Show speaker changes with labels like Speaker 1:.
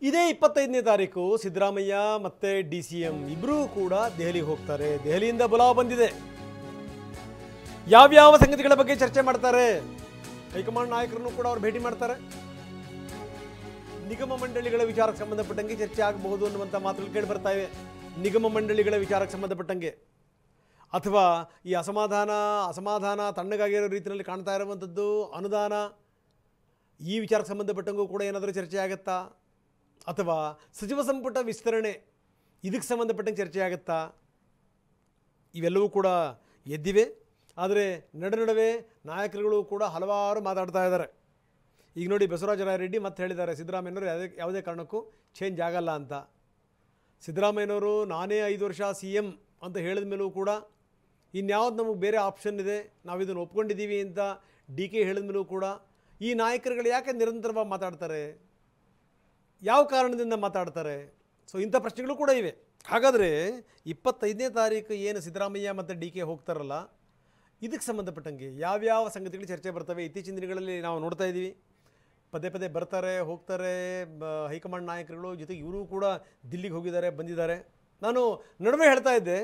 Speaker 1: ಇದೇ 25ನೇ ತಾರೀಕು ಸಿದ್ದರಾಮಯ್ಯ ಮತ್ತು DCM ಇಬ್ಬರೂ ಕೂಡ ದೆಹಲಿಗೆ ಹೋಗ್ತಾರೆ. ದೆಹಲಿಯಿಂದ ಬುಲಾವ್ ಬಂದಿದೆ. ಯಾವ್ಯಾವ ಸಂಗತಿಗಳ ಬಗ್ಗೆ ಚರ್ಚೆ ಮಾಡ್ತಾರೆ? ಹೈಕಮಾಂಡ್ ನಾಯಕರನ್ನು ಕೂಡ ಅವರು ಭೇಟಿ ಮಾಡ್ತಾರೆ. ನಿಗಮ ಮಂಡಳಿಗಳ ವಿಚಾರಕ್ಕೆ ಸಂಬಂಧಪಟ್ಟಂಗೆ ಚರ್ಚೆ ಆಗಬಹುದು ಅನ್ನುವಂಥ ಮಾತುಗಳು ಕೇಳಿ ಬರ್ತಾ ಇವೆ. ನಿಗಮ ಮಂಡಳಿಗಳ ವಿಚಾರಕ್ಕೆ ಸಂಬಂಧಪಟ್ಟಂಗೆ ಅಥವಾ ಈ ಅಸಮಾಧಾನ ತಣ್ಣಗಾಗಿರೋ ರೀತಿಯಲ್ಲಿ ಕಾಣ್ತಾ ಇರುವಂಥದ್ದು, ಅನುದಾನ, ಈ ವಿಚಾರಕ್ಕೆ ಸಂಬಂಧಪಟ್ಟಂಗೂ ಕೂಡ ಏನಾದರೂ ಚರ್ಚೆ ಆಗುತ್ತಾ? ಅಥವಾ ಸಚಿವ ಸಂಪುಟ ವಿಸ್ತರಣೆ ಇದಕ್ಕೆ ಸಂಬಂಧಪಟ್ಟಂಗೆ ಚರ್ಚೆ ಆಗುತ್ತಾ? ಇವೆಲ್ಲವೂ ಕೂಡ ಎದ್ದಿವೆ. ಆದರೆ ನಡುವೆ ನಾಯಕರುಗಳು ಕೂಡ ಹಲವಾರು ಮಾತಾಡ್ತಾ ಇದ್ದಾರೆ. ಈಗ ನೋಡಿ, ಬಸವರಾಜ ರಾಯರೆಡ್ಡಿ ಮತ್ತೆ ಹೇಳಿದ್ದಾರೆ, ಸಿದ್ದರಾಮಯ್ಯನವರು ಯಾವುದೇ ಕಾರಣಕ್ಕೂ ಚೇಂಜ್ ಆಗಲ್ಲ ಅಂತ. ಸಿದ್ದರಾಮಯ್ಯನವರು ನಾನೇ 5 ವರ್ಷ CM ಅಂತ ಹೇಳಿದ ಮೇಲೂ ಕೂಡ ಇನ್ಯಾವ್ದು ನಮಗೆ ಬೇರೆ ಆಪ್ಷನ್ ಇದೆ, ನಾವು ಇದನ್ನು ಒಪ್ಕೊಂಡಿದ್ದೀವಿ ಅಂತ DK ಹೇಳಿದ ಮೇಲೂ ಕೂಡ ಈ ನಾಯಕರುಗಳು ಯಾಕೆ ನಿರಂತರವಾಗಿ ಮಾತಾಡ್ತಾರೆ? ಯಾವ ಕಾರಣದಿಂದ ಮಾತಾಡ್ತಾರೆ? ಸೊ ಇಂಥ ಪ್ರಶ್ನೆಗಳು ಕೂಡ ಇವೆ. ಹಾಗಾದರೆ 25ನೇ ತಾರೀಕು ಏನು ಸಿದ್ದರಾಮಯ್ಯ ಮತ್ತು DK ಹೋಗ್ತಾರಲ್ಲ, ಇದಕ್ಕೆ ಸಂಬಂಧಪಟ್ಟಂಗೆ ಯಾವ್ಯಾವ ಸಂಗತಿಗಳು ಚರ್ಚೆ ಬರ್ತವೆ? ಇತ್ತೀಚಿನ ದಿನಗಳಲ್ಲಿ ನಾವು ನೋಡ್ತಾ ಇದ್ದೀವಿ, ಪದೇ ಬರ್ತಾರೆ ಹೋಗ್ತಾರೆ ಹೈಕಮಾಂಡ್ ನಾಯಕರುಗಳು. ಜೊತೆಗೆ ಇವರು ಕೂಡ ದಿಲ್ಲಿಗೆ ಹೋಗಿದ್ದಾರೆ, ಬಂದಿದ್ದಾರೆ. ನಾನು ನಡುವೆ ಹೇಳ್ತಾ ಇದ್ದೆ,